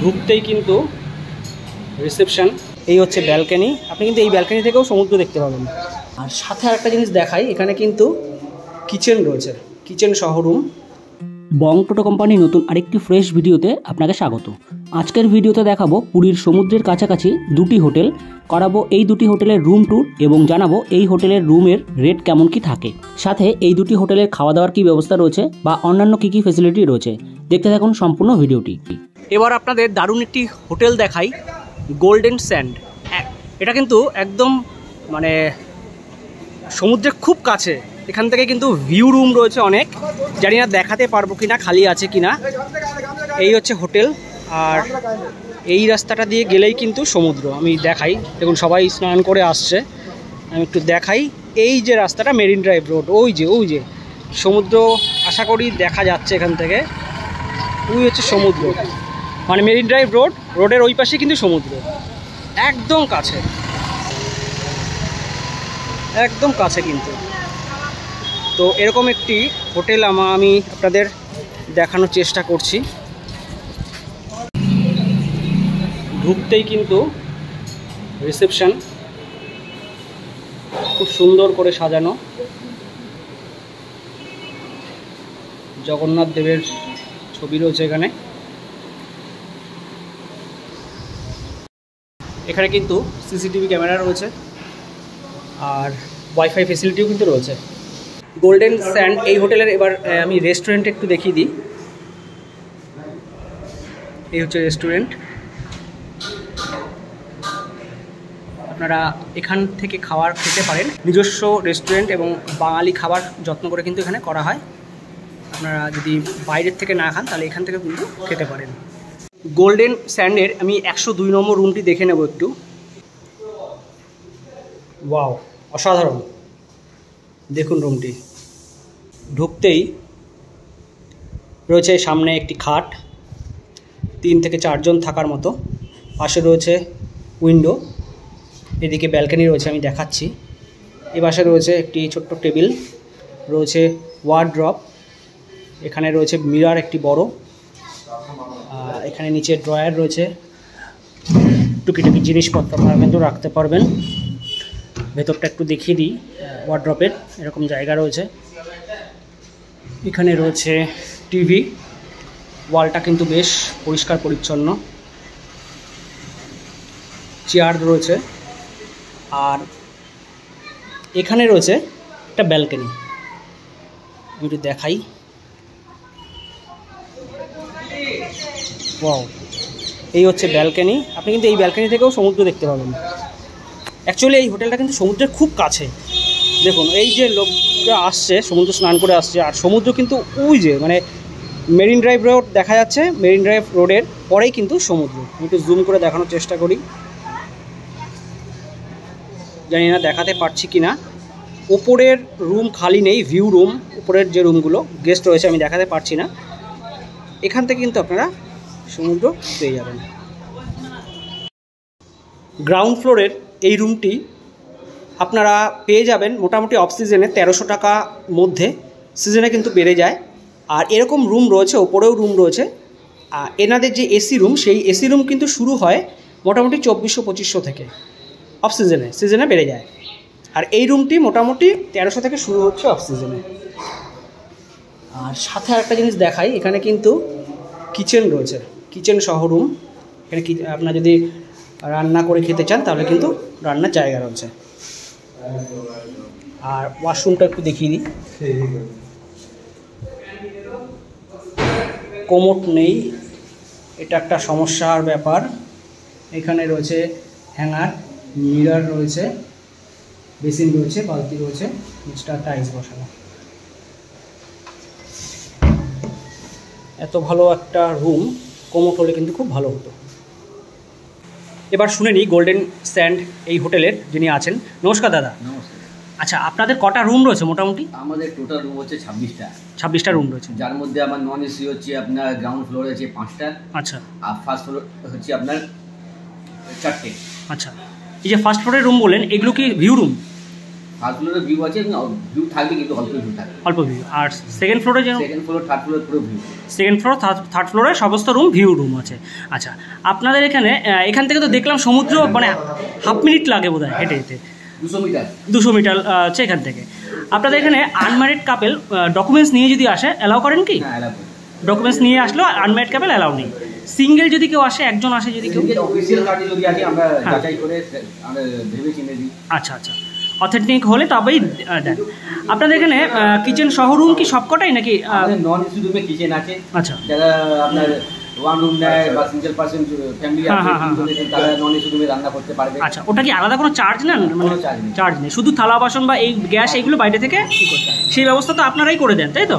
ঢুকতেই কিন্তু রিসেপশন, এই হচ্ছে ব্যালকনি। আপনি কিন্তু এই ব্যালকনি থেকেও সমুদ্র দেখতে পাবেন। আর সাথে আরেকটা জিনিস দেখাই, এখানে কিন্তু কিচেন রয়েছে, কিচেন সহ রুম। বং টোটো কোম্পানির নতুন আরেকটি ফ্রেশ ভিডিওতে আপনাকে স্বাগত। আজকের ভিডিওতে দেখাবো পুরীর সমুদ্রের কাছাকাছি দুটি হোটেল, করাবো এই দুটি হোটেলের রুম ট্যুর এবং জানাবো এই হোটেলের রুমের রেট কেমন কি থাকে, সাথে এই দুটি হোটেলের খাওয়া দাওয়ার কি ব্যবস্থা রয়েছে বা অন্যান্য কি কি ফ্যাসিলিটি রয়েছে। দেখতে থাকুন সম্পূর্ণ ভিডিওটি। এবার আপনাদের দারুণ একটি হোটেল দেখাই, গোল্ডেন স্যান্ড। এটা কিন্তু একদম মানে সমুদ্রের খুব কাছে। এখান থেকে কিন্তু ভিউ রুম রয়েছে অনেক, জানি না দেখাতে পারবো কিনা, খালি আছে কিনা। এই হচ্ছে হোটেল, আর এই রাস্তাটা দিয়ে গেলেই কিন্তু সমুদ্র। আমি দেখাই, দেখুন সবাই স্নান করে আসছে, আমি একটু দেখাই। এই যে রাস্তাটা মেরিন ড্রাইভ রোড, ওই যে সমুদ্র আশা করি দেখা যাচ্ছে এখান থেকে। ওই হচ্ছে সমুদ্র, মানে মেরিন ড্রাইভ রোডের ওই পাশে কিন্তু সমুদ্র, একদম কাছে, একদম কাছে কিন্তু। তো এরকম একটি হোটেল আমি আপনাদের দেখানোর চেষ্টা করছি। ঢুকতেই কিন্তু রিসেপশন, খুব সুন্দর করে সাজানো, জগন্নাথ দেবের ছবি রয়েছে এখানে। এখানে কিন্তু সিসিটিভি ক্যামেরা রয়েছে আর ওয়াইফাই ফেসিলিটিও কিন্তু রয়েছে। গোল্ডেন স্যান্ড এই হোটেলের এবার আমি রেস্টুরেন্ট একটু দেখিয়ে দিই। এই হচ্ছে রেস্টুরেন্ট, আপনারা এখান থেকে খাবার খেতে পারেন। নিজস্ব রেস্টুরেন্ট এবং বাঙালি খাবার যত্ন করে কিন্তু এখানে করা হয়। আপনারা যদি বাইরের থেকে না খান তাহলে এখান থেকে কিন্তু খেতে পারেন। গোল্ডেন স্যান্ডের আমি 102 নম্বর রুমটি দেখে নেব একটু। ওয়াও, অসাধারণ, দেখুন রুমটি। ঢুকতেই রয়েছে সামনে একটি খাট, 3 থেকে 4 জন থাকার মতো। পাশে রয়েছে উইন্ডো, এদিকে ব্যালকনি রয়েছে, আমি দেখাচ্ছি। এ পাশে রয়েছে একটি ছোট্ট টেবিল, রয়েছে ওয়ার্ড্রপ, এখানে রয়েছে মিরর একটি বড়, এখানে নিচে ড্রয়ার রয়েছে, টুকিটাকি জিনিসপত্র আপনারা কিন্তু রাখতে পারবেন। ভেতরটা একটু দেখিয়ে দিই, ওয়ার্ড্রপের এরকম জায়গা রয়েছে। এখানে রয়েছে টিভি, ওয়ালটা কিন্তু বেশ পরিষ্কার পরিচ্ছন্ন, চেয়ার রয়েছে। আর এখানে রয়েছে একটা ব্যালকনি, আমি একটু দেখাই। ওয়াও, এই হচ্ছে ব্যালকনি। আপনি কিন্তু এই ব্যালকনি থেকেও সমুদ্র দেখতে পাবেন। অ্যাকচুয়ালি এই হোটেলটা কিন্তু সমুদ্রের খুব কাছে। দেখুন এই যে লোকরা আসছে সমুদ্র স্নান করে আসছে, আর সমুদ্র কিন্তু ওই যে মানে মেরিন ড্রাইভ রোড দেখা যাচ্ছে, মেরিন ড্রাইভ রোডের পরেই কিন্তু সমুদ্র। আমি একটু জুম করে দেখানোর চেষ্টা করি, জানি না দেখাতে পারছি কি না। ওপরের রুম খালি নেই, ভিউ রুম, উপরের যে রুমগুলো গেস্ট রয়েছে আমি দেখাতে পারছি না। এখান থেকে কিন্তু আপনারা সমুদ্র পেয়ে যাবেন। গ্রাউন্ড ফ্লোরের এই রুমটি আপনারা পেয়ে যাবেন মোটামুটি অফ সিজনে 1300 টাকা মধ্যে, সিজনে কিন্তু বেড়ে যায়। আর এরকম রুম রয়েছে, ওপরেও রুম রয়েছে। আর এনাদের যে এসি রুম, সেই এসি রুম কিন্তু শুরু হয় মোটামুটি 2400-2500 থেকে, অফ সিজনে বেড়ে যায়। আর এই রুমটি মোটামুটি 1300 থেকে শুরু হচ্ছে অফ সিজনে। আর সাথে আরেকটা জিনিস দেখাই, এখানে কিন্তু কিচেন রয়েছে, কিচেন সহ রুম। এখানে আপনারা যদি রান্না করে খেতে চান তাহলে কিন্তু রান্নার জায়গা রয়েছে। আর ওয়াশরুমটা একটু দেখিয়ে দিই, কোমোড নেই, এটা একটা সমস্যার ব্যাপার। এখানে রয়েছে হ্যাঙ্গার, মিরর রয়েছে, বেসিন রয়েছে, বালতি রয়েছে, নিচটা টাইলস বসানো। এত ভালো একটা রুম, কোমোড হলে কিন্তু খুব ভালো হতো। এবার শুনে নিই গোল্ডেন স্যান্ড এই হোটেলের যিনি আছেন। নমস্কার দাদা। নমস্কার। আচ্ছা, আপনাদের কটা রুম রয়েছে মোটামুটি? আমাদের টোটাল রুম হচ্ছে 26টা রুম রয়েছে, যার মধ্যে আমার নন এসি হচ্ছে আপনার গ্রাউন্ড ফ্লোরে আছে 5টা। আচ্ছা। আর ফার্স্ট ফ্লোর হচ্ছে আপনার 4টে। আচ্ছা, এই যে ফার্স্ট ফ্লোরের রুম বললেন, এগুলো কি ভিউ রুম? ফার্স্ট ফ্লোরে ভিউ আছে, ভিউ থাকবে কিন্তু অল্প ভিউ থাকবে, অল্প ভিউ। আর সেকেন্ড ফ্লোরে যেন সেকেন্ড ফ্লোর থার্ড ফ্লোর পুরো ভিউ, সেকেন্ড ফ্লোর থার্ড ফ্লোরে সমস্ত রুম ভিউ রুম আছে। আচ্ছা, আপনাদের এখানে এখান থেকে তো দেখলাম সমুদ্র মানে হাফ মিনিট লাগে বোধ হয় হেঁটে যেতে, 200 মিটার হচ্ছে এখান থেকে। আপনাদের এখানে আনম্যারিড কাপেল ডকুমেন্টস নিয়ে যদি আসে অ্যালাউ করেন কি? ডকুমেন্টস নিয়ে আসলেও আনম্যারিড কাপেল অ্যালাউ নেই। সিঙ্গেল যদি কেউ আসে, একজন আসে যদি কেউ, অফিসিয়াল কার্ডে যদি আসে আমরা যাচাই করে আমরা ভেবে চিনে দিই। আচ্ছা আচ্ছা, অথেন্টিক হলে তবেই দেন। আপনাদের এখানে কিচেন সহ রুম কি সবকটাই নাকি? নন এসি রুমে কিচেন আছে। আচ্ছা, যারা আপনার ওয়ান রুম নেয় বা সিঙ্গেল পার্সন ফ্যামিলি আছে তারা নন এসি রুমে রান্না করতে পারবে। আচ্ছা, ওটা কি আলাদা কোনো চার্জ নেন? মানে চার্জ নেই, শুধু থালা বাসন বা এই গ্যাস এইগুলো বাইরে থেকে সেই ব্যবস্থা তো আপনারাই করে দেন, তাই তো?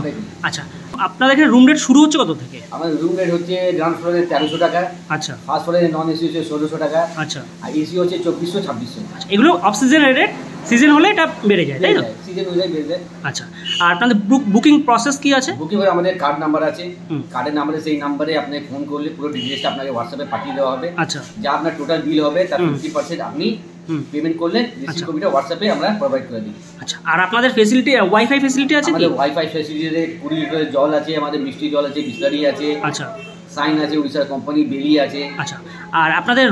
আচ্ছা, আপনাদের এখানে রুম রেট শুরু হচ্ছে কত থেকে? আমাদের রুম রেট হচ্ছে গ্রাউন্ড ফ্লোরে 1300 টাকা। আচ্ছা, ফার্স্ট ফ্লোরে নন এসি হচ্ছে 1600 টাকা। আচ্ছা, আর এসি হচ্ছে 2400 2600। আচ্ছা, এগুলো অফ সিজনের রেট, সিজন হলে এটা বেড়ে যায়, তাই তো? সিজন অনুযায়ী বেড়ে যায়। আচ্ছা, আর আপনাদের বুকিং প্রসেস কি আছে? বুকিং এর আমাদের কার্ড নাম্বার আছে, কার্ডের নাম্বারে সেই নাম্বারে আপনি ফোন করলে পুরো ডিটেইলসটা আপনাকে হোয়াটসঅ্যাপে পাঠিয়ে দেওয়া হবে। আচ্ছা, যা আপনার টোটাল বিল হবে তার 50% আপনি পেমেন্ট করলে রিসিভ কপিটা হোয়াটসঅ্যাপে আমরা প্রোভাইড করে দিই। আচ্ছা, আর আপনাদের ফ্যাসিলিটি ওয়াইফাই ফ্যাসিলিটি আছে কি? আমাদের ওয়াইফাই ফ্যাসিলিটি 20 লিটারের জল আছে, আমাদের মিষ্টি জল আছে, বিসলারি আছে। আচ্ছা, সাইন আছে, উড়িষ্যার কোম্পানি বেলি আছে। আচ্ছা, আর আপনাদের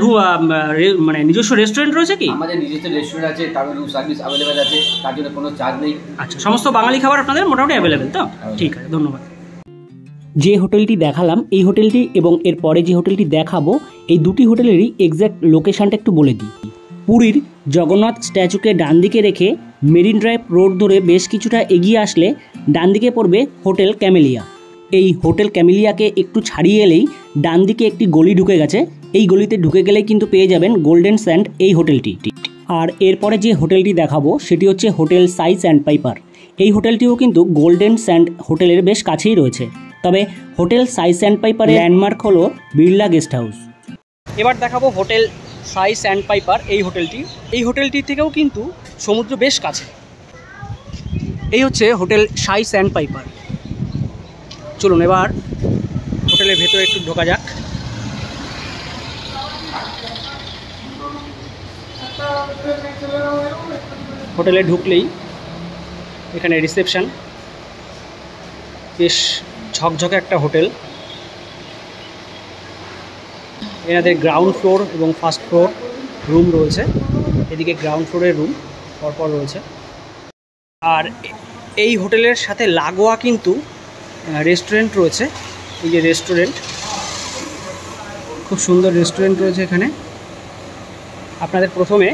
মানে নিজস্ব রেস্টুরেন্ট রয়েছে কি? আমাদের নিজস্ব রেস্টুরেন্ট আছে, তার রুম সার্ভিস অ্যাভেলেবেল আছে, তার জন্য কোনো চার্জ নেই। আচ্ছা, সমস্ত বাঙালি খাবার আপনাদের মোটামুটি অ্যাভেলেবেল তো? ঠিক আছে, ধন্যবাদ। যে হোটেলটি দেখালাম এই হোটেলটি এবং এর পরে যে হোটেলটি দেখাবো এই দুটি হোটেলেরই এক্স্যাক্ট লোকেশনটা একটু বলে দিই। পুরীর জগন্নাথ স্ট্যাচুকে ডান দিকে রেখে মেরিন ড্রাইভ রোড ধরে বেশ কিছুটা এগিয়ে আসলে ডান দিকে পড়বে হোটেল ক্যামেলিয়া। এই হোটেল ক্যামেলিয়াকে একটু ছাড়িয়ে এলেই ডান দিকে একটি গলি ঢুকে গেছে, এই গলিতে ঢুকে গেলেই কিন্তু পেয়ে যাবেন গোল্ডেন স্যান্ড এই হোটেলটি। আর এরপরে যে হোটেলটি দেখাবো সেটি হচ্ছে হোটেল সাই স্যান্ড পাইপার। এই হোটেলটিও কিন্তু গোল্ডেন স্যান্ড হোটেলের বেশ কাছেই রয়েছে, তবে হোটেল সাই স্যান্ড পাইপারের ল্যান্ডমার্ক হলো বিড়লা গেস্ট হাউস। এবার দেখাবো হোটেল সাই স্যান্ড পাইপার। এই হোটেলটি থেকেও কিন্তু সমুদ্র বেশ কাছে। এই হচ্ছে হোটেল সাই স্যান্ড পাইপার। চলুন এবার হোটেলের ভেতরে একটু ঢোকা যাক। হোটেলে ঢুকলেই এখানে রিসেপশন, বেশ ঝকঝকে একটা হোটেল। এনাদের গ্রাউন্ড ফ্লোর এবং ফার্স্ট ফ্লোর রুম রয়েছে, এদিকে গ্রাউন্ড ফ্লোরের রুম পরপর রয়েছে। আর এই হোটেলের সাথে লাগোয়া কিন্তু রেস্টুরেন্ট রয়েছে। এই যে রেস্টুরেন্ট, খুব সুন্দর রেস্টুরেন্ট রয়েছে এখানে। আপনাদের প্রথমে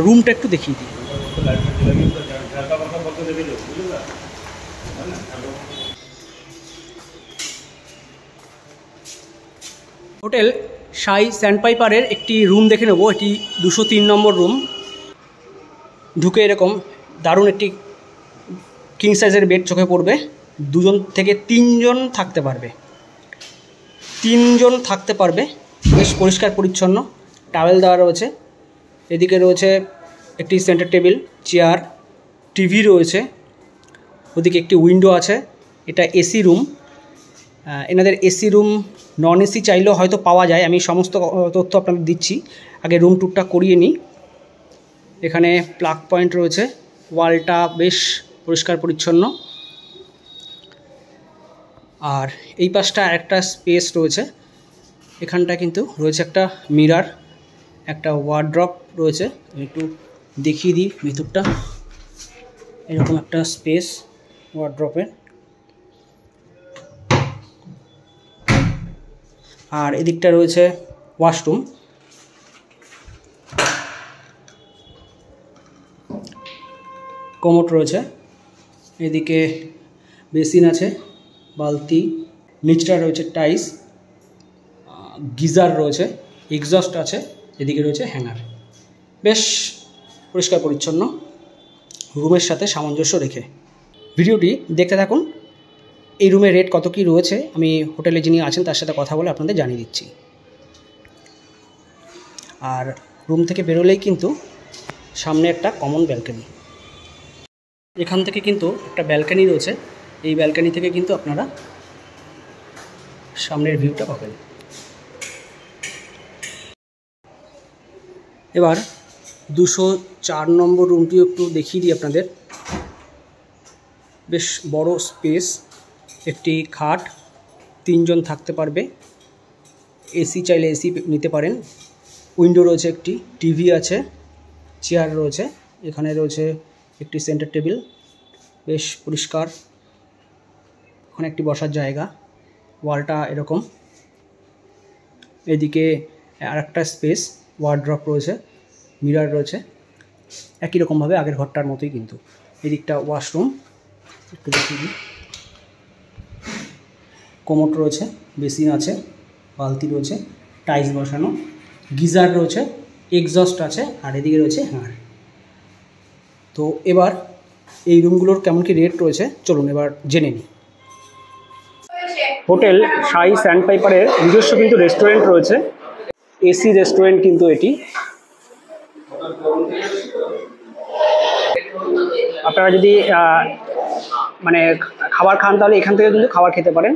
রুমটা একটু দেখিয়ে দিই। হোটেল সাই স্যান্ড পাইপারের একটি রুম দেখে নেব। এটি 203 নম্বর রুম। ঢুকে এরকম দারুণ একটি কিং সাইজের বেড চোখে পড়বে। 2 থেকে 3 জন থাকতে পারবে, 3 জন থাকতে পারবে। বেশ পরিষ্কার পরিচ্ছন্ন, টাওয়েল দেওয়া রয়েছে। এদিকে রয়েছে একটি সেন্টার টেবিল, চেয়ার, টিভি রয়েছে। ওদিকে একটি উইন্ডো আছে। এটা এসি রুম। এনাদের এসি রুম, নন এসি চাইলেও হয়তো পাওয়া যায়। আমি সমস্ত তথ্য আপনাদের দিচ্ছি, আগে রুম টুরটা করিয়ে নিই। এখানে প্লাগ পয়েন্ট রয়েছে, ওয়ালটা বেশ পরিষ্কার পরিচ্ছন্ন। আর এই পাশটা আরেকটা স্পেস রয়েছে, এখানটা কিন্তু রয়েছে একটা মিরার, একটা ওয়ার্ড্রপ রয়েছে। একটু দেখিয়ে দিই ভেতরটা। এরকম একটা স্পেস ওয়ার্ড্রপের। আর এদিকটা রয়েছে ওয়াশরুম। কমোড রয়েছে, এদিকে বেসিন আছে, বালতি, নিচটা রয়েছে টাইলস, গিজার রয়েছে, এক্সস্ট আছে, এদিকে রয়েছে হ্যাঙ্গার। বেশ পরিষ্কার পরিচ্ছন্ন, রুমের সাথে সামঞ্জস্য রেখে। ভিডিওটি দেখতে থাকুন। এই রুমের রেট কত কী রয়েছে আমি হোটেলে যিনি আছেন তার সাথে কথা বলে আপনাদের জানিয়ে দিচ্ছি। আর রুম থেকে বেরোলেই কিন্তু সামনে একটা কমন ব্যালকনি। এখান থেকে কিন্তু একটা ব্যালকনি রয়েছে, এই ব্যালকনি থেকে কিন্তু আপনারা সামনের ভিউটা পাবেন। এবার 204 নম্বর রুমটিও একটু দেখিয়ে দিই আপনাদের। বেশ বড় স্পেস, একটি খাট, 3 জন থাকতে পারবে। এসি চাইলে এসি নিতে পারেন। উইন্ডো রয়েছে, একটি টিভি আছে, চেয়ার রয়েছে, এখানে রয়েছে একটি সেন্টার টেবিল, বেশ পরিষ্কার। ওখানে একটি বসার জায়গা, ওয়ালটা এরকম। এদিকে আরেকটা স্পেস, ওয়ার্ড্রপ রয়েছে, মিরর রয়েছে, একই রকমভাবে আগের ঘরটার মতোই কিন্তু। এদিকটা ওয়াশরুম, একটু দেখিয়ে দিই। কোমোড রয়েছে, বেসিন আছে, বালতি রয়েছে, টাইলস বসানো, গিজার রয়েছে, এক্সস্ট আছে, আর এদিকে রয়েছে হ্যাঁ। তো এবার এই রুমগুলোর কেমন কি রেট রয়েছে চলুন এবার জেনে নিই। হোটেল সাই স্যান্ডপাইপারের নিজস্ব কিন্তু রেস্টুরেন্ট রয়েছে, এসি রেস্টুরেন্ট কিন্তু এটি। আপনারা যদি মানে খাবার খান তাহলে এখান থেকে কিন্তু খাবার খেতে পারেন।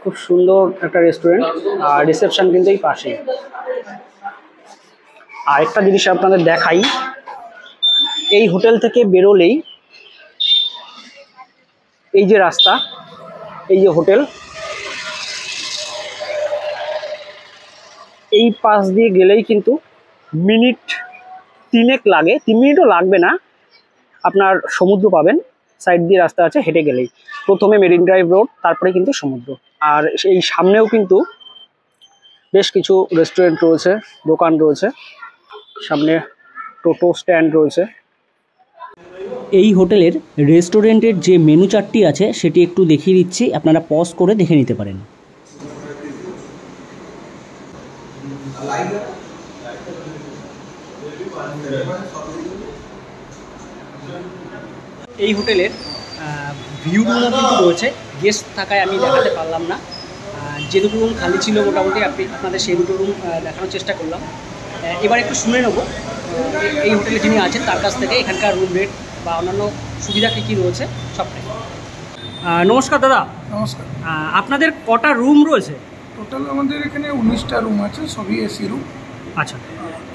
খুব সুন্দর একটা রেস্টুরেন্ট, আর রিসেপশন কিন্তু এই পাশেই। আর একটা জিনিস আপনাদের দেখাই, এই হোটেল থেকে বেরোলেই এই যে রাস্তা, এই যে হোটেল, এই পাশ দিয়ে গেলেই কিন্তু মিনিট 3 লাগে, 3 মিনিটও লাগবে না, আপনার সমুদ্র পাবেন। সাইড দিয়ে রাস্তা আছে, হেঁটে গেলেই প্রথমে মেরিন ড্রাইভ রোড, তারপরে কিন্তু সমুদ্র। আর এই সামনেও কিন্তু বেশ কিছু রেস্টুরেন্ট রয়েছে, দোকান রয়েছে, সামনে টোটো স্ট্যান্ড রয়েছে। এই হোটেলের রেস্টুরেন্টের যে মেনু চার্টটি আছে সেটি একটু দেখিয়ে দিচ্ছি, আপনারা পজ করে দেখে নিতে পারেন। এই হোটেলের ভিউ রুমও কিন্তু রয়েছে, গেস্ট থাকায় আমি দেখাতে পারলাম না। যে দুটো রুম খালি ছিল মোটামুটি আপনাদের সেই দুটো রুম দেখানোর চেষ্টা করলাম। এবার একটু শুনে নেব এই হোটেলে যিনি আছেন তার কাছ থেকে এখানকার রুম রেট বা অন্যান্য সুবিধা কী কী রয়েছে সবটাই। নমস্কার দাদা। নমস্কার। আপনাদের কটা রুম রয়েছে? টোটাল আমাদের এখানে 19টা রুম আছে, সবই এসি রুম। আচ্ছা,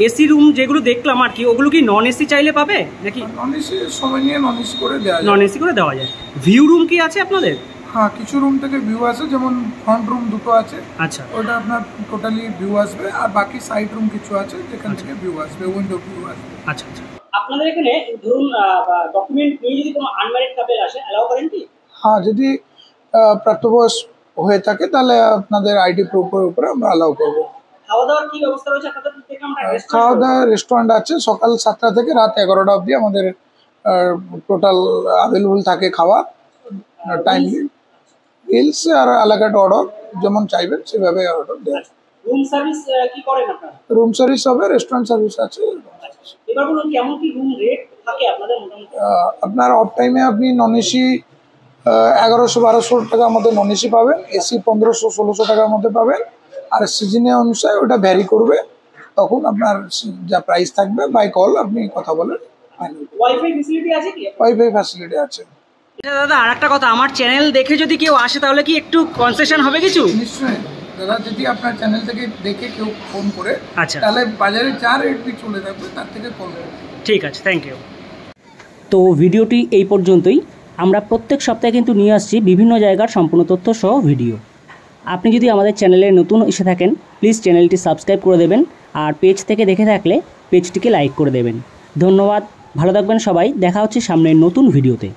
এসি রুম যেগুলো দেখলাম আর কি, ওগুলো কি নন এসি চাইলে পাবে নাকি? নন এসি সময় নিয়ে নন এসি করে দেওয়া যায়। নন এসি করে দেওয়া যায়। ভিউ রুম কি আছে আপনাদের? হ্যাঁ, কিছু রুম থেকে ভিউ আসে, যেমন ফ্রন্ট রুম দুটো আছে। আচ্ছা, ওটা আপনার টোটালি ভিউ আসবে, আর বাকি সাইড রুম কিছু আছে যেখান থেকে ভিউ আসবে, উইন্ডো ভিউ আসবে। আচ্ছা আচ্ছা। আপনাদের এখানে ধরুন ডকুমেন্ট নিয়ে যদি কোনো আনম্যারিড কাপল আসে অ্যালাউ করেন কি? হ্যাঁ, যদি প্রাপ্তবয়স হয়ে থাকে তাহলে আপনাদের আইডি প্রুফের উপরে আমরা অ্যালাউ করবো। খাওয়া দাওয়ার কি ব্যবস্থা রয়েছে আপনাদের? খাওয়া দাওয়ার রেস্টুরেন্ট আছে, সকাল 7টা থেকে রাত 11টা অবধি আমাদের টোটাল অ্যাভেলেবল থাকে খাওয়া টাইমলি। মিলস আর আলাকাট অর্ডার যেমন চাইবেন সেভাবে অর্ডার দেওয়া। রুম সার্ভিস কি করেন আপনারা? রুম সার্ভিস হবে, রেস্টুরেন্ট সার্ভিস আছে। এবার বলুন কেমন কি রুম রেট থাকে আপনাদের মোটামুটি? আপনার অফ টাইমে আপনি নন এসি 1100-1200 টাকার মধ্যে নন এসি পাবেন, এসি 1500-1600 টাকার মধ্যে পাবেন। আর সিজনে অনুসারে ওটা ভ্যারি করবে, তখন আপনার যা প্রাইস থাকবে বাই কল আপনি কথা বলেন। ওয়াইফাই ফ্যাসিলিটি আছে কি? ওয়াইফাই ফ্যাসিলিটি আছে। দাদা আর একটা কথা, আমার চ্যানেল দেখে যদি কেউ আসে তাহলে কি একটু কনসেশন হবে কিছু? নিশ্চয়ই দাদা, যদি আপনার চ্যানেল থেকে দেখে কেউ ফোন করে আচ্ছা তাহলে বাজারে যা রেট চলে যাবে তার থেকে কম হবে। ঠিক আছে, থ্যাংক ইউ। তো ভিডিওটি এই পর্যন্তই। আমরা প্রত্যেক সপ্তাহে কিন্তু নিয়ে আসছি বিভিন্ন জায়গার সম্পূর্ণ তথ্য সহ ভিডিও। আপনি যদি আমাদের চ্যানেলে নতুন এসে থাকেন প্লিজ চ্যানেলটি সাবস্ক্রাইব করে দেবেন, আর পেজ থেকে দেখে থাকলে পেজটিকে লাইক করে দেবেন। ধন্যবাদ, ভালো থাকবেন সবাই, দেখা হচ্ছে সামনের নতুন ভিডিওতে।